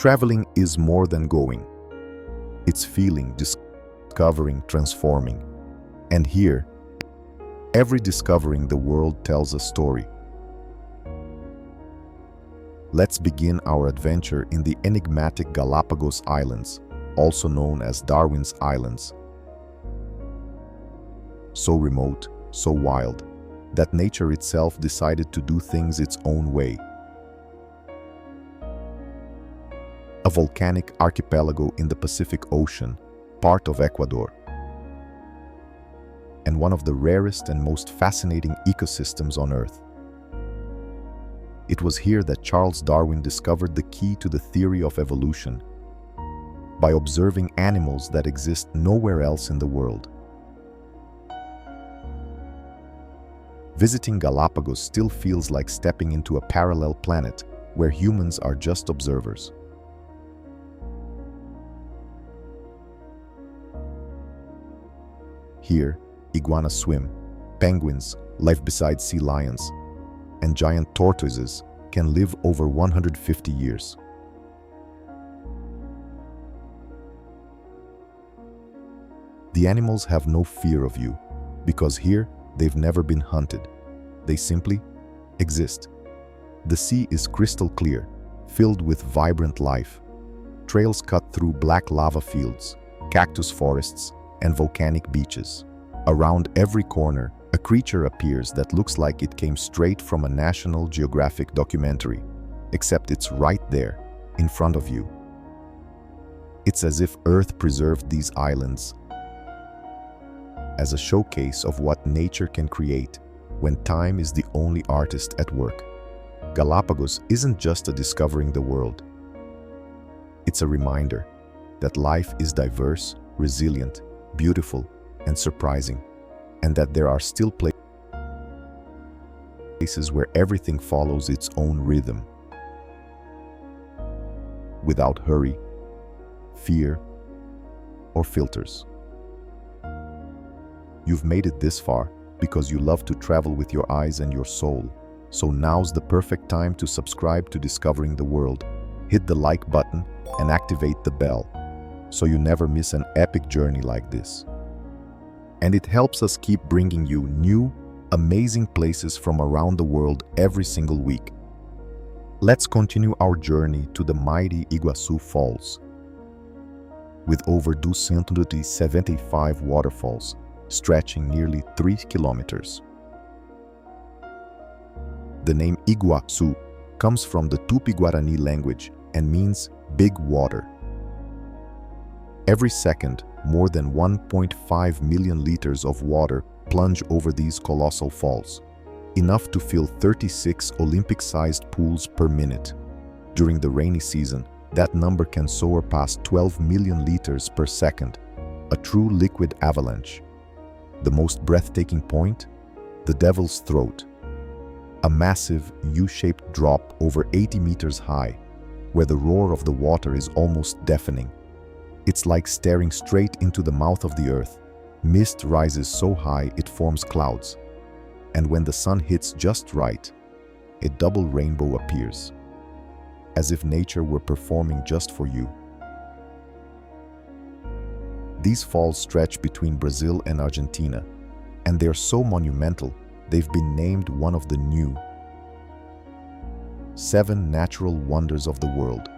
Traveling is more than going. It's feeling, discovering, transforming. And here, every discovering the world tells a story. Let's begin our adventure in the enigmatic Galapagos Islands, also known as Darwin's Islands. So remote, so wild, that nature itself decided to do things its own way. A volcanic archipelago in the Pacific Ocean, part of Ecuador, and one of the rarest and most fascinating ecosystems on Earth. It was here that Charles Darwin discovered the key to the theory of evolution, by observing animals that exist nowhere else in the world. Visiting Galapagos still feels like stepping into a parallel planet where humans are just observers. Here, iguanas swim, penguins live beside sea lions, and giant tortoises can live over 150 years. The animals have no fear of you, because here they've never been hunted. They simply exist. The sea is crystal clear, filled with vibrant life. Trails cut through black lava fields, cactus forests, and volcanic beaches. Around every corner, a creature appears that looks like it came straight from a National Geographic documentary, except it's right there, in front of you. It's as if Earth preserved these islands as a showcase of what nature can create when time is the only artist at work. Galapagos isn't just a discovering the world. It's a reminder that life is diverse, resilient, beautiful, and surprising, and that there are still places where everything follows its own rhythm, without hurry, fear, or filters. You've made it this far because you love to travel with your eyes and your soul, so now's the perfect time to subscribe to Discovering the World. Hit the like button and activate the bell, so you never miss an epic journey like this. And it helps us keep bringing you new, amazing places from around the world every single week. Let's continue our journey to the mighty Iguaçu Falls. With over 275 waterfalls, stretching nearly 3 kilometers. The name Iguaçu comes from the Tupi-Guarani language and means big water. Every second, more than 1.5 million liters of water plunge over these colossal falls, enough to fill 36 Olympic-sized pools per minute. During the rainy season, that number can soar past 12 million liters per second, a true liquid avalanche. The most breathtaking point? The Devil's Throat, a massive U-shaped drop over 80 meters high, where the roar of the water is almost deafening. It's like staring straight into the mouth of the earth. Mist rises so high it forms clouds, and when the sun hits just right, a double rainbow appears, as if nature were performing just for you. These falls stretch between Brazil and Argentina, and they're so monumental, they've been named one of the new 7 natural wonders of the world.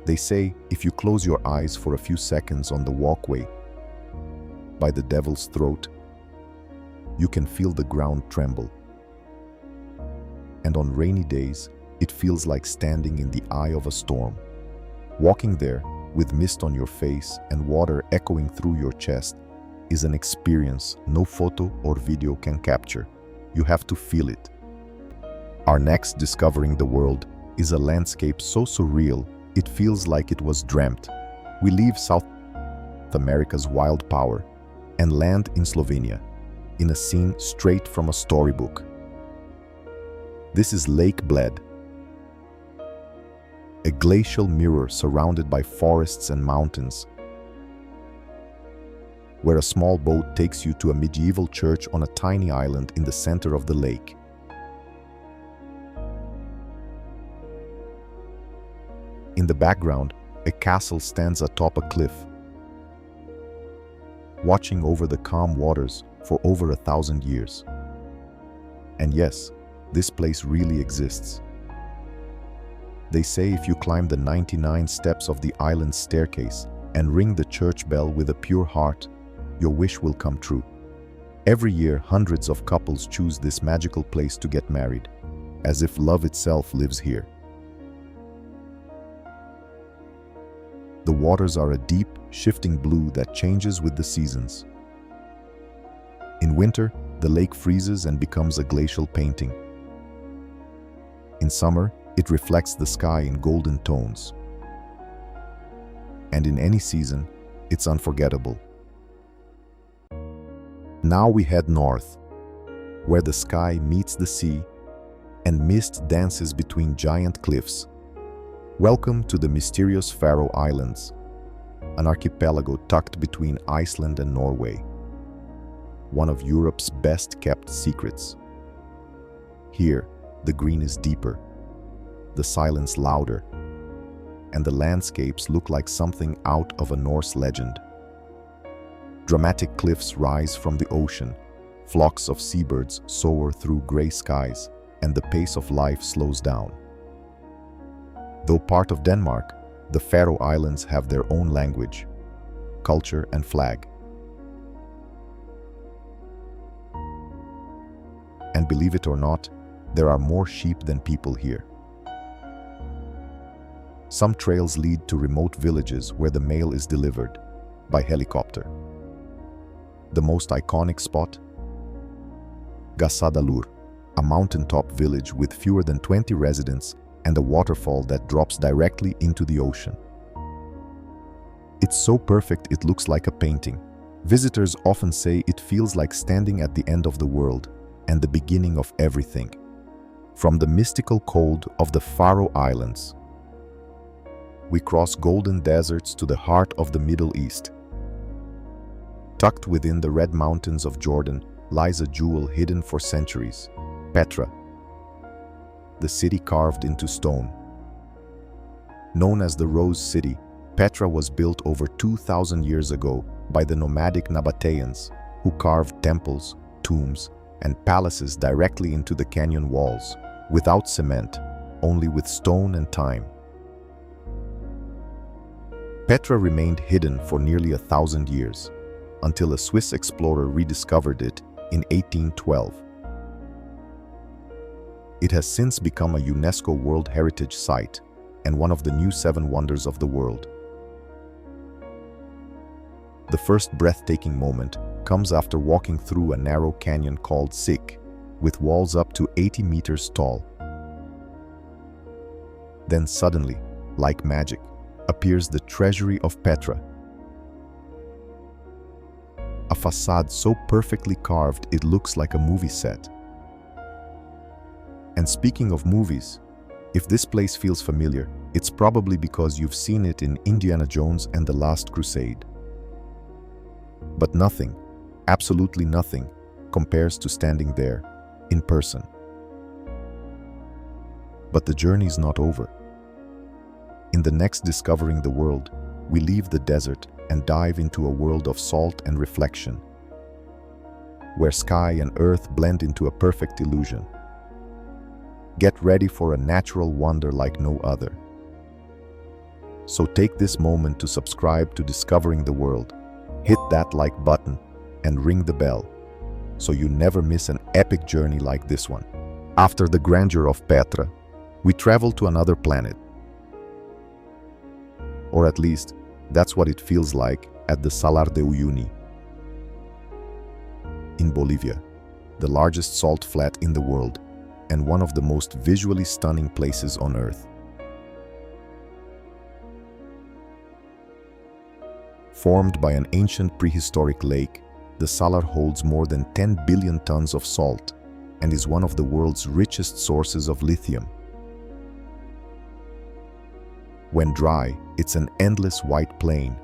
They say if you close your eyes for a few seconds on the walkway by the Devil's Throat, you can feel the ground tremble. And on rainy days, it feels like standing in the eye of a storm. Walking there, with mist on your face and water echoing through your chest, is an experience no photo or video can capture. You have to feel it. Our next Discovering the World is a landscape so surreal, it feels like it was dreamt. We leave South America's wild power and land in Slovenia, in a scene straight from a storybook. This is Lake Bled, a glacial mirror surrounded by forests and mountains, where a small boat takes you to a medieval church on a tiny island in the center of the lake. In the background, a castle stands atop a cliff, watching over the calm waters for over 1,000 years. And yes, this place really exists. They say if you climb the 99 steps of the island's staircase and ring the church bell with a pure heart, your wish will come true. Every year, hundreds of couples choose this magical place to get married, as if love itself lives here. The waters are a deep, shifting blue that changes with the seasons. In winter, the lake freezes and becomes a glacial painting. In summer, it reflects the sky in golden tones. And in any season, it's unforgettable. Now we head north, where the sky meets the sea and mist dances between giant cliffs. Welcome to the mysterious Faroe Islands, an archipelago tucked between Iceland and Norway, one of Europe's best-kept secrets. Here, the green is deeper, the silence louder, and the landscapes look like something out of a Norse legend. Dramatic cliffs rise from the ocean, flocks of seabirds soar through gray skies, and the pace of life slows down. Though part of Denmark, the Faroe Islands have their own language, culture, and flag. And believe it or not, there are more sheep than people here. Some trails lead to remote villages where the mail is delivered by helicopter. The most iconic spot? Gassadalur, a mountaintop village with fewer than 20 residents and a waterfall that drops directly into the ocean. It's so perfect it looks like a painting. Visitors often say it feels like standing at the end of the world and the beginning of everything. From the mystical cold of the Faroe Islands, we cross golden deserts to the heart of the Middle East. Tucked within the Red Mountains of Jordan lies a jewel hidden for centuries, Petra, the city carved into stone. Known as the Rose City, Petra was built over 2,000 years ago by the nomadic Nabateans, who carved temples, tombs, and palaces directly into the canyon walls, without cement, only with stone and time. Petra remained hidden for nearly 1,000 years, until a Swiss explorer rediscovered it in 1812. It has since become a UNESCO World Heritage Site and one of the new 7 wonders of the world. The first breathtaking moment comes after walking through a narrow canyon called Sik, with walls up to 80 meters tall. Then suddenly, like magic, appears the treasury of Petra. A facade so perfectly carved it looks like a movie set. And speaking of movies, if this place feels familiar, it's probably because you've seen it in Indiana Jones and the Last Crusade. But nothing, absolutely nothing, compares to standing there, in person. But the journey's not over. In the next Discovering the World, we leave the desert and dive into a world of salt and reflection, where sky and earth blend into a perfect illusion. Get ready for a natural wonder like no other. So take this moment to subscribe to Discovering the World, hit that like button, and ring the bell, so you never miss an epic journey like this one. After the grandeur of Petra, we travel to another planet. Or at least, that's what it feels like at the Salar de Uyuni in Bolivia, the largest salt flat in the world and one of the most visually stunning places on Earth. Formed by an ancient prehistoric lake, the Salar holds more than 10 billion tons of salt and is one of the world's richest sources of lithium. When dry, it's an endless white plain.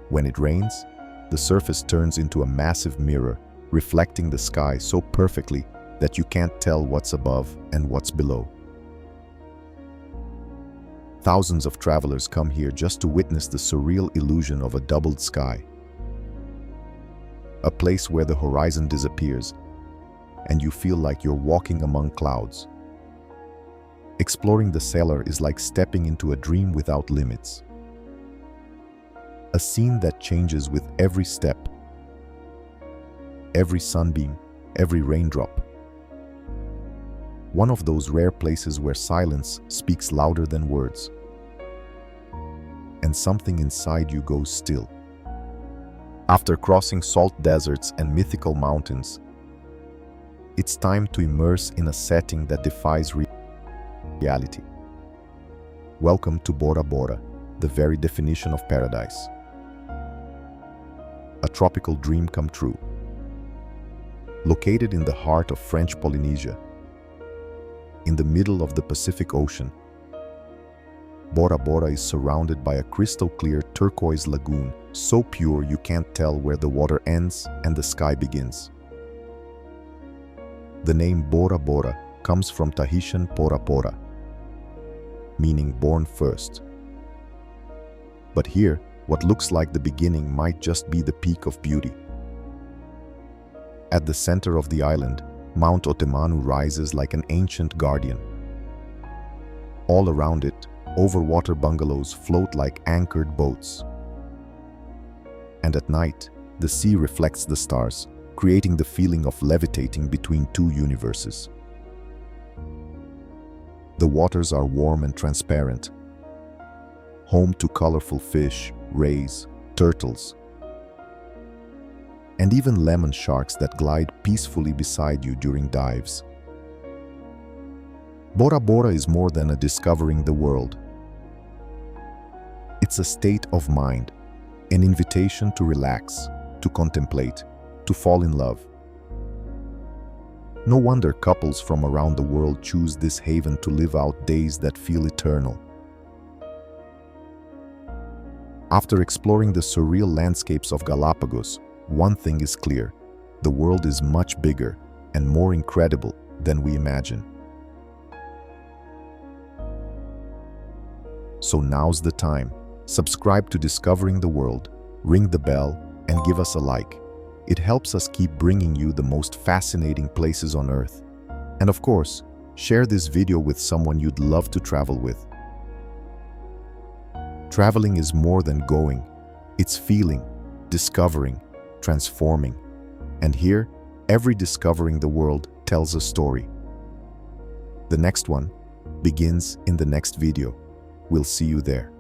When it rains, the surface turns into a massive mirror, reflecting the sky so perfectly that you can't tell what's above and what's below. Thousands of travelers come here just to witness the surreal illusion of a doubled sky. A place where the horizon disappears and you feel like you're walking among clouds. Exploring the cellar is like stepping into a dream without limits. A scene that changes with every step, every sunbeam, every raindrop. One of those rare places where silence speaks louder than words. And something inside you goes still. After crossing salt deserts and mythical mountains, it's time to immerse in a setting that defies reality. Welcome to Bora Bora, the very definition of paradise. A tropical dream come true. Located in the heart of French Polynesia, in the middle of the Pacific Ocean, Bora Bora is surrounded by a crystal-clear turquoise lagoon, so pure you can't tell where the water ends and the sky begins. The name Bora Bora comes from Tahitian Pora Pora, meaning born first. But here, what looks like the beginning might just be the peak of beauty. At the center of the island, Mount Otemanu rises like an ancient guardian. All around it, overwater bungalows float like anchored boats. And at night, the sea reflects the stars, creating the feeling of levitating between two universes. The waters are warm and transparent, home to colorful fish, rays, turtles, and even lemon sharks that glide peacefully beside you during dives. Bora Bora is more than a discovering the world. It's a state of mind, an invitation to relax, to contemplate, to fall in love. No wonder couples from around the world choose this haven to live out days that feel eternal. After exploring the surreal landscapes of Galapagos, one thing is clear: the world is much bigger and more incredible than we imagine. So now's the time. Subscribe to Discovering the World, ring the bell, and give us a like. It helps us keep bringing you the most fascinating places on Earth. And of course, share this video with someone you'd love to travel with. Traveling is more than going. It's feeling, discovering, transforming. And here, every Discovering the World tells a story. The next one begins in the next video. We'll see you there.